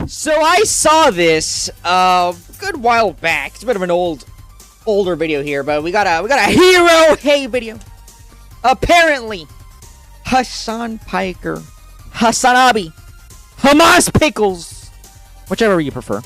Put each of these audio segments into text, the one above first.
So I saw this a good while back. It's a bit of an older video here, but we got a hero hey video. Apparently, Hasan Piker, Hasanabi, Hamas Pickles, whichever you prefer,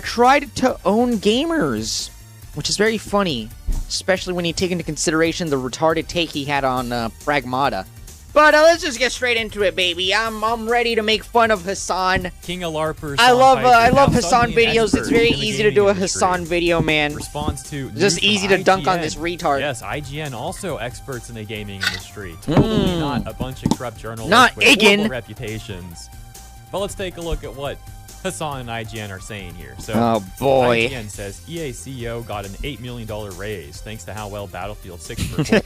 tried to own gamers, which is very funny, especially when you take into consideration the retarded take he had on Pragmata. But let's just get straight into it, baby. I'm ready to make fun of Hasan. King of LARPers. I love Hasan videos. It's very easy to do a Hasan video, man. Response to just easy to dunk on this retard. Yes, IGN also experts in the gaming industry. Totally not a bunch of corrupt journalists not with Igan. horrible reputations. But let's take a look at what Hasan and IGN are saying here. So, oh boy. IGN says EA CEO got an $8 million raise thanks to how well Battlefield 6 performed.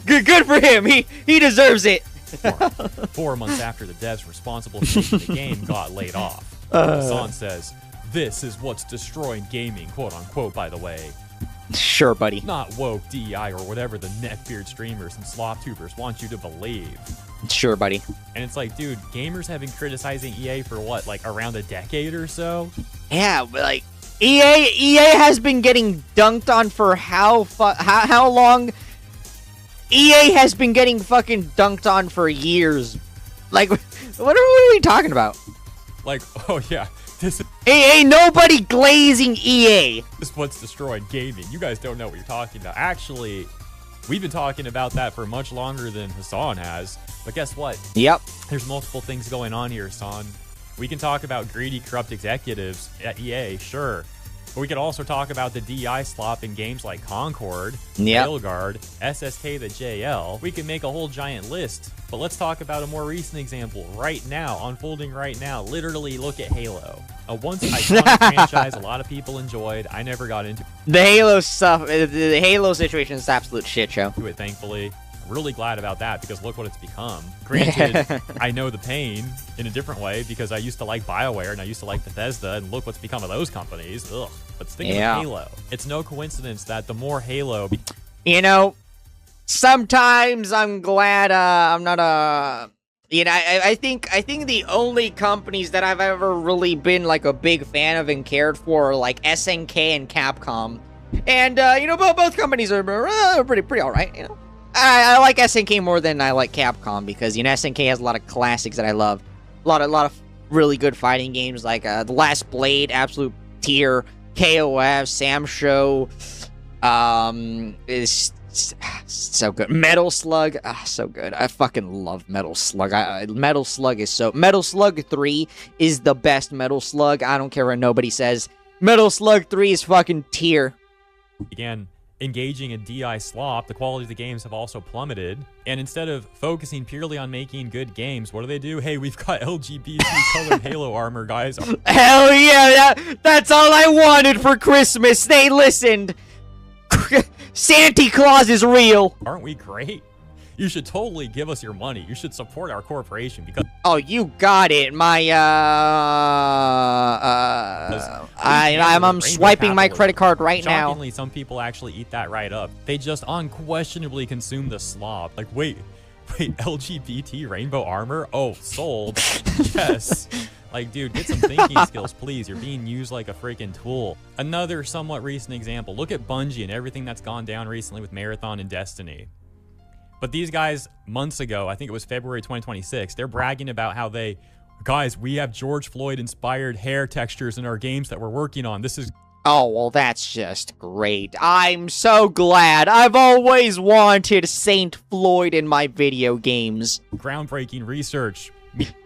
Good for him. He deserves it. 4 months after the devs responsible for making the game got laid off. Hasan says, "This is what's destroying gaming, quote unquote, by the way. Sure, buddy. Not woke, DEI, or whatever the neckbeard streamers and slop tubers want you to believe." Sure, buddy. And it's like, dude, gamers have been criticizing EA for what, like around a decade or so? Yeah, but like EA has been getting dunked on for how long? EA has been getting fucking dunked on for years. Like, what are we talking about? Like, oh yeah, this ain't nobody glazing EA. is what's destroying gaming. You guys don't know what you're talking about. Actually, we've been talking about that for much longer than Hasan has. But guess what? Yep. There's multiple things going on here, Hasan. We can talk about greedy, corrupt executives at EA, sure. But we could also talk about the DI slop in games like Concord, Railguard, SSK the JL. We can make a whole giant list. But let's talk about a more recent example right now, unfolding right now. Literally, look at Halo. A once iconic franchise a lot of people enjoyed. I never got into the Halo stuff. The Halo situation is an absolute shit show. it, thankfully. I'm really glad about that because look what it's become. Granted, I know the pain in a different way because I used to like BioWare and I used to like Bethesda, and look what's become of those companies. Ugh. But thinking of Halo, it's no coincidence that the more Halo... You know, sometimes I'm glad I'm not a... You know, I think the only companies that I've ever really been like a big fan of and cared for are like SNK and Capcom. And, you know, both companies are pretty all right, you know. I like SNK more than I like Capcom because, you know, SNK has a lot of classics that I love. A lot of really good fighting games like The Last Blade, absolute tier, KOF, Sam Show, is so good. Metal Slug, so good. I fucking love Metal Slug. Metal Slug is so... Metal Slug 3 is the best Metal Slug. I don't care what nobody says. Metal Slug 3 is fucking tier. Again, engaging in DI slop, the quality of the games have also plummeted. And instead of focusing purely on making good games, what do? Hey, we've got LGBT colored Halo armor, guys. Hell yeah, that's all I wanted for Christmas. They listened. Santa Claus is real. Aren't we great? You should totally give us your money. You should support our corporation because... Oh, you got it. I'm swiping my credit card right now. Shockingly, some people actually eat that right up. They just unquestionably consume the slop. Like, wait, LGBT rainbow armor? Oh, sold. Yes. Like, dude, get some thinking skills, please. You're being used like a freaking tool. Another somewhat recent example. Look at Bungie and everything that's gone down recently with Marathon and Destiny. But these guys, months ago, I think it was February 2026, they're bragging about how guys, we have George Floyd-inspired hair textures in our games that we're working on. This is... Oh, well, that's just great. I'm so glad. I've always wanted Saint Floyd in my video games. Groundbreaking research.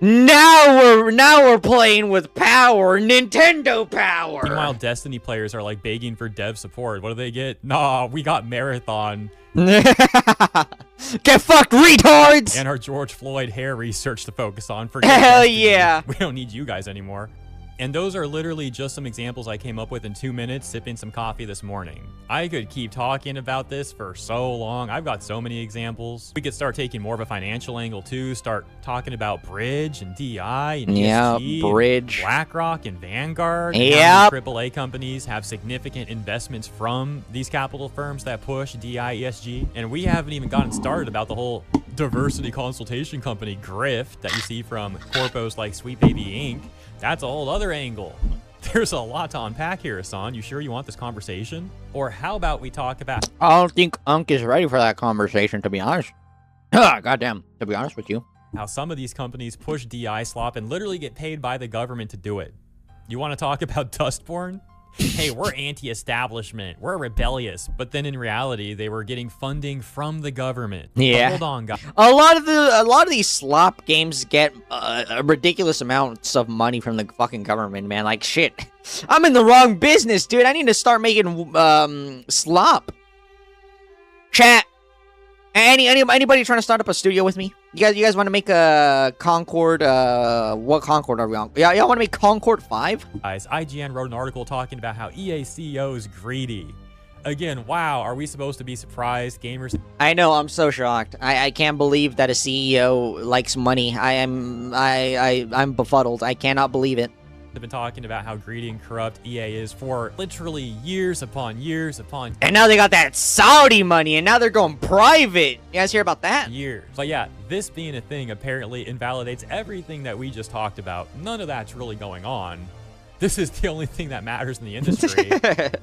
Now we're playing with power, Nintendo power. Meanwhile, Destiny players are like begging for dev support. What do they get? Nah, we got Marathon. Get fucked, retards! And our George Floyd hair research to focus on. Hell yeah. We don't need you guys anymore. And those are literally just some examples I came up with in 2 minutes sipping some coffee this morning. I could keep talking about this for so long. I've got so many examples. We could start taking more of a financial angle too, start talking about Bridge and DI and ESG, Bridge, and BlackRock and Vanguard. Yeah, AAA companies have significant investments from these capital firms that push DI, ESG. And we haven't even gotten started about the whole diversity consultation company grift that you see from corpos like Sweet Baby Inc., that's a whole other angle. There's a lot to unpack here, Hasan. You sure you want this conversation? Or how about we talk about... I don't think Unc is ready for that conversation, to be honest. Goddamn, to be honest with you. How some of these companies push DI slop and literally get paid by the government to do it. You want to talk about Dustborn? Hey, we're anti-establishment, we're rebellious, but then in reality, they were getting funding from the government. Yeah. But hold on, guys. A lot of these slop games get ridiculous amounts of money from the fucking government, man. Like shit, I'm in the wrong business, dude. I need to start making slop. Chat. Anybody trying to start up a studio with me? You guys want to make a Concord? What Concord are we on? Yeah, y'all want to make Concord 5? Guys, IGN wrote an article talking about how EA CEO is greedy. Again, wow, are we supposed to be surprised? Gamers... I know, I'm so shocked. I can't believe that a CEO likes money. I'm befuddled. I cannot believe it. Have been talking about how greedy and corrupt EA is for literally years upon years upon... And now they got that Saudi money, and now they're going private. You guys hear about that? Years. But yeah, this being a thing apparently invalidates everything that we just talked about. None of that's really going on. This is the only thing that matters in the industry.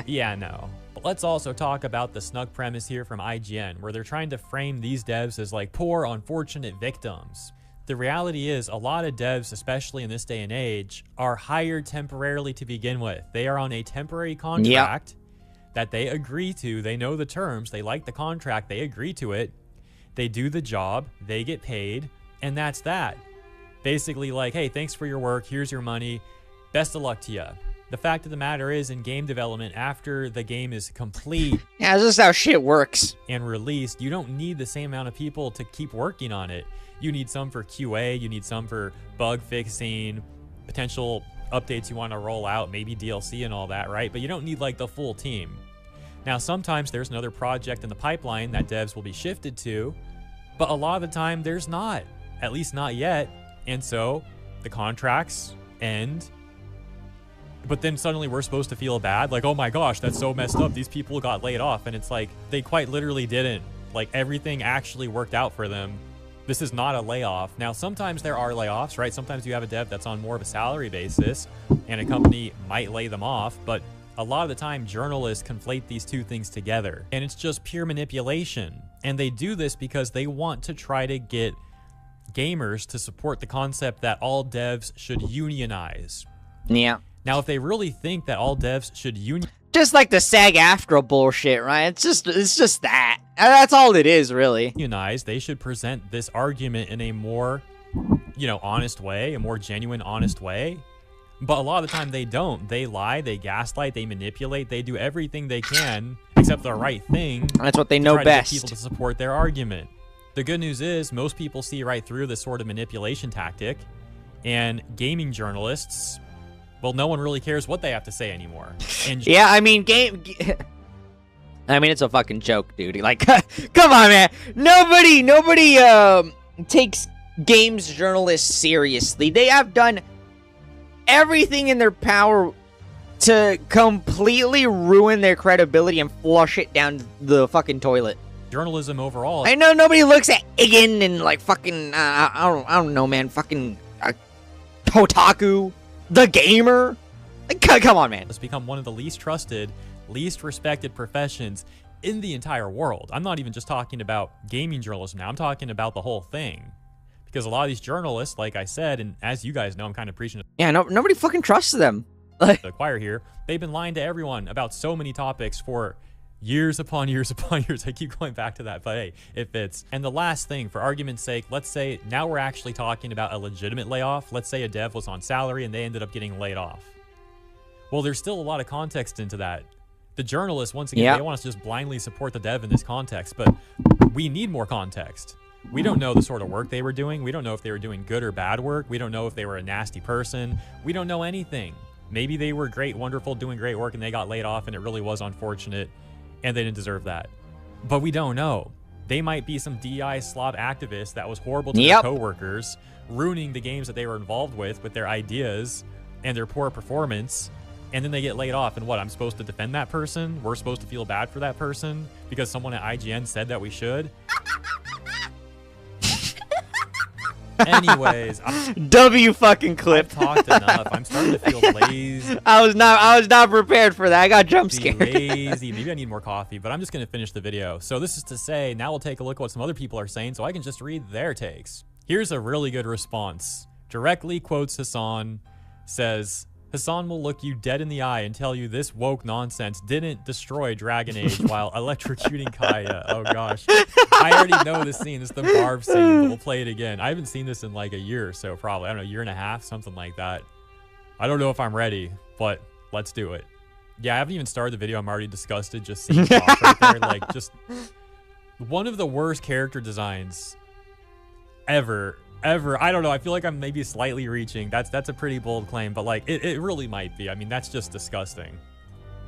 Yeah, no. But let's also talk about the snug premise here from IGN, where they're trying to frame these devs as like poor, unfortunate victims. The reality is a lot of devs, especially in this day and age, are hired temporarily to begin with. They are on a temporary contract that they agree to. They know the terms. They like the contract. They agree to it. They do the job. They get paid. And that's that. Basically like, hey, thanks for your work. Here's your money. Best of luck to you. The fact of the matter is, in game development, after the game is complete... Yeah, this is how shit works. ...and released, you don't need the same amount of people to keep working on it. You need some for QA, you need some for bug fixing, potential updates you want to roll out, maybe DLC and all that, right? But you don't need like the full team. Now, sometimes there's another project in the pipeline that devs will be shifted to, but a lot of the time there's not, at least not yet. And so the contracts end, but then suddenly we're supposed to feel bad. Like, oh my gosh, that's so messed up. These people got laid off. And it's like, they quite literally didn't. Like, everything actually worked out for them. This is not a layoff. Now, sometimes there are layoffs, right? Sometimes you have a dev that's on more of a salary basis and a company might lay them off, but a lot of the time journalists conflate these two things together and it's just pure manipulation. And they do this because they want to try to get gamers to support the concept that all devs should unionize. Yeah. Now, if they really think that all devs should unionize... Just like the SAG-AFTRA bullshit, right? It's just that. That's all it is, really. They should present this argument in a more, honest way, a more genuine, honest way. But a lot of the time they don't. They lie, they gaslight, they manipulate, they do everything they can except the right thing. That's what they know best. To get people to support their argument. The good news is most people see right through this sort of manipulation tactic, and gaming journalists, well, no one really cares what they have to say anymore. And yeah, I mean, it's a fucking joke, dude. Like, come on, man. Nobody takes games journalists seriously. They have done everything in their power to completely ruin their credibility and flush it down the fucking toilet. Journalism overall. I know nobody looks at Igan and like fucking I don't know, man. Fucking Kotaku, The Gamer. Like, come on, man. It's become one of the least trusted, least respected professions in the entire world. I'm not even just talking about gaming journalism now. I'm talking about the whole thing. Because a lot of these journalists, like I said, and as you guys know, I'm kind of preaching to nobody fucking trusts them. the choir here. They've been lying to everyone about so many topics for years upon years upon years. I keep going back to that, but hey, it fits. And the last thing, for argument's sake, let's say now we're actually talking about a legitimate layoff. Let's say a dev was on salary and they ended up getting laid off. Well, there's still a lot of context into that. The journalists, once again, they want us to just blindly support the dev in this context, but we need more context. We don't know the sort of work they were doing. We don't know if they were doing good or bad work. We don't know if they were a nasty person. We don't know anything. Maybe they were great, wonderful, doing great work, and they got laid off, and it really was unfortunate, and they didn't deserve that. But we don't know. They might be some DI slob activist that was horrible to their coworkers, ruining the games that they were involved with their ideas and their poor performance, and then they get laid off. And what, I'm supposed to defend that person? We're supposed to feel bad for that person because someone at IGN said that we should? Anyways, W fucking clip. I've talked enough. I'm starting to feel lazy. I was not prepared for that. I got jump scared. Lazy. Maybe I need more coffee, but I'm just gonna finish the video. So this is to say, now we'll take a look at what some other people are saying, so I can just read their takes. Here's a really good response. Directly quotes Hasan, says, Hasan will look you dead in the eye and tell you this woke nonsense didn't destroy Dragon Age while electrocuting Kaya. Oh gosh. I already know this scene. It's the Barb scene, but we'll play it again. I haven't seen this in like a year or so, probably. I don't know, a year and a half, something like that. I don't know if I'm ready, but let's do it. Yeah, I haven't even started the video. I'm already disgusted just seeing Josh right there. Like, just one of the worst character designs ever. I don't know. I feel like I'm maybe slightly reaching. That's a pretty bold claim, but like it really might be. I mean, that's just disgusting.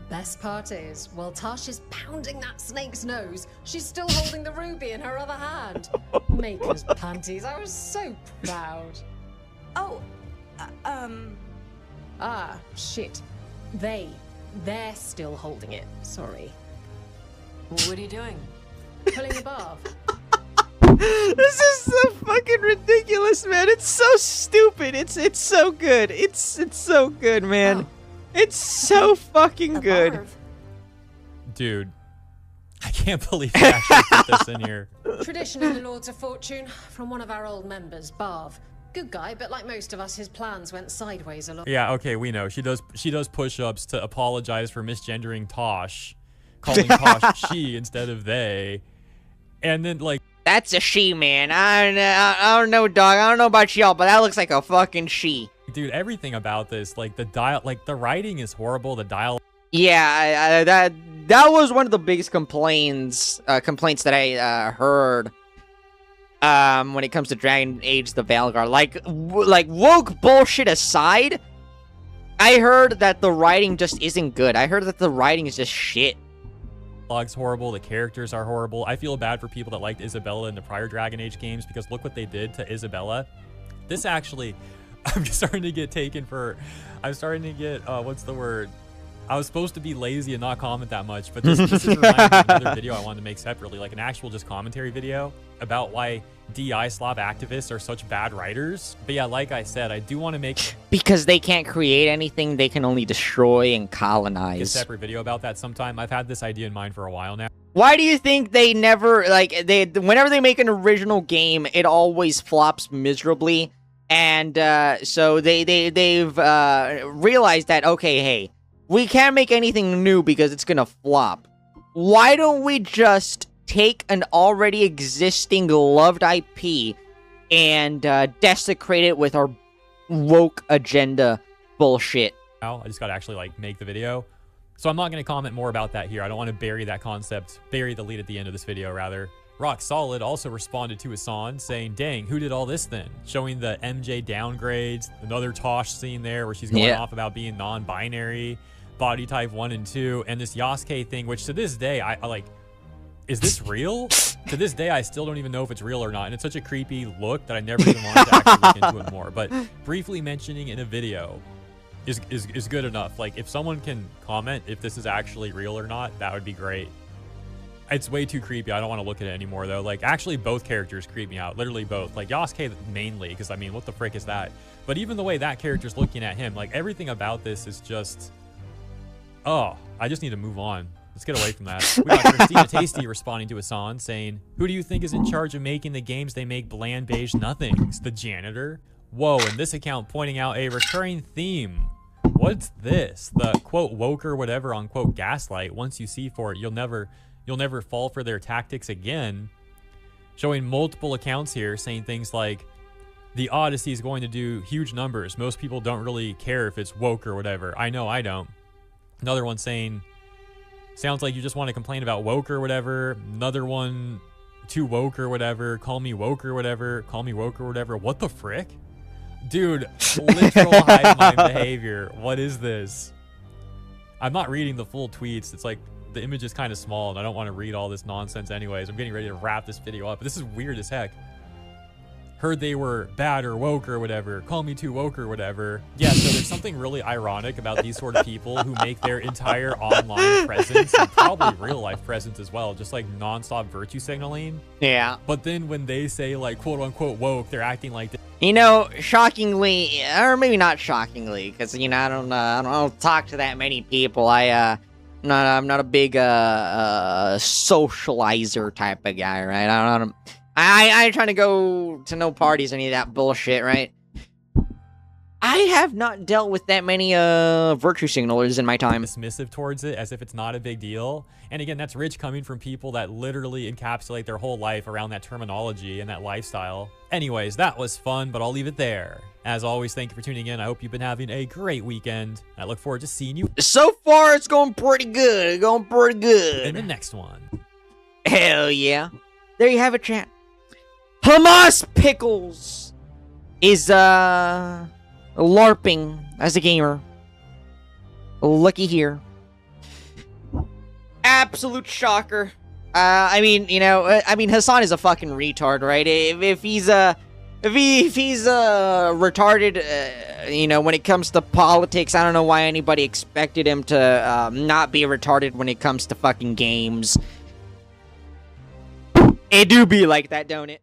Best part is, while Tosh is pounding that snake's nose, she's still holding the ruby in her other hand. Maker's panties. I was so proud. Oh, Ah, shit. They're still holding it. Sorry. what are you doing? Pulling a barb. This is so fucking ridiculous, man. It's so stupid. It's so good. It's so good, man. Oh. It's so fucking A good. barb. Dude, I can't believe I actually put this in here. Tradition in the Lords of Fortune from one of our old members, Barv. Good guy, but like most of us, his plans went sideways a lot. Yeah, okay, we know. She does push-ups to apologize for misgendering Tosh, calling Tosh she instead of they. And then like That's a she, man. I don't know, dog. I don't know about y'all, but that looks like a fucking she. dude, everything about this, like the writing is horrible, the dialogue. Yeah, that was one of the biggest complaints that I heard when it comes to Dragon Age: The Valgar. Like woke bullshit aside, I heard that the writing just isn't good. I heard that the writing is just shit. Dialogue's horrible, the characters are horrible. I feel bad for people that liked Isabella in the prior Dragon Age games because look what they did to Isabella. This actually, I'm starting to get what's the word? I was supposed to be lazy and not comment that much, but this is reminding me of another video I wanted to make separately, like an actual just commentary video about why DI Slav activists are such bad writers. But yeah, like I said, I do want to make Because they can't create anything, they can only destroy and a colonize. separate video about that sometime. I've had this idea in mind for a while now. Why do you think they never, like, whenever they make an original game, it always flops miserably? And so they've realized that, okay, hey, we can't make anything new because it's gonna flop. Why don't we just take an already existing loved IP and desecrate it with our woke agenda bullshit? I just gotta actually like make the video. So I'm not gonna comment more about that here. I don't want to bury that concept, bury the lead at the end of this video rather. Rock Solid also responded to Hasan saying, dang, who did all this then? Showing the MJ downgrades, another Tosh scene there where she's going off about being non-binary, body type 1 and 2, and this Yasuke thing, which to this day, I like, is this real? To this day, I still don't even know if it's real or not, and it's such a creepy look that I never even wanted to actually look into it more. But briefly mentioning in a video is good enough. Like, if someone can comment if this is actually real or not, that would be great. It's way too creepy. I don't want to look at it anymore, though. Like, actually, both characters creep me out. Literally both. Like, Yasuke mainly, because, I mean, what the frick is that? But even the way that character's looking at him, like, everything about this is just... Oh, I just need to move on. Let's get away from that. We got Christina Tasty responding to Hasan, saying, who do you think is in charge of making the games they make bland beige nothings? The janitor? Whoa, and this account pointing out a recurring theme. What's this? The, quote, woke or whatever, unquote, gaslight. Once you see for it, you'll never fall for their tactics again. Showing multiple accounts here saying things like, the Odyssey is going to do huge numbers. Most people don't really care if it's woke or whatever. I know I don't. Another one saying, sounds like you just want to complain about woke or whatever. Another one, too woke or whatever. Call me woke or whatever. Call me woke or whatever. What the frick? Dude, literal hive mind behavior. What is this? I'm not reading the full tweets. It's like, the image is kind of small, and I don't want to read all this nonsense anyways. I'm getting ready to wrap this video up, but this is weird as heck. heard they were bad or woke or whatever. Call me too woke or whatever. Yeah, so there's something really ironic about these sort of people who make their entire online presence and probably real life presence as well, just like nonstop virtue signaling. Yeah. But then when they say like quote unquote woke, they're acting like You know, shockingly, or maybe not shockingly, because you know I don't talk to that many people. I'm not a big socializer type of guy, right? I ain't trying to go to no parties, any of that bullshit, right? I have not dealt with that many virtue signalers in my time. dismissive towards it, as if it's not a big deal. And again, that's rich coming from people that literally encapsulate their whole life around that terminology and that lifestyle. Anyways, that was fun, but I'll leave it there. As always, thank you for tuning in. I hope you've been having a great weekend. I look forward to seeing you So far, it's going pretty good. in the next one. Hell yeah. There you have it, chat. Hamas Pickles is, LARPing as a gamer. Looky here. Absolute shocker. I mean, you know, Hasan is a fucking retard, right? If he's retarded, you know, when it comes to politics, I don't know why anybody expected him to not be retarded when it comes to fucking games. It do be like that, don't it?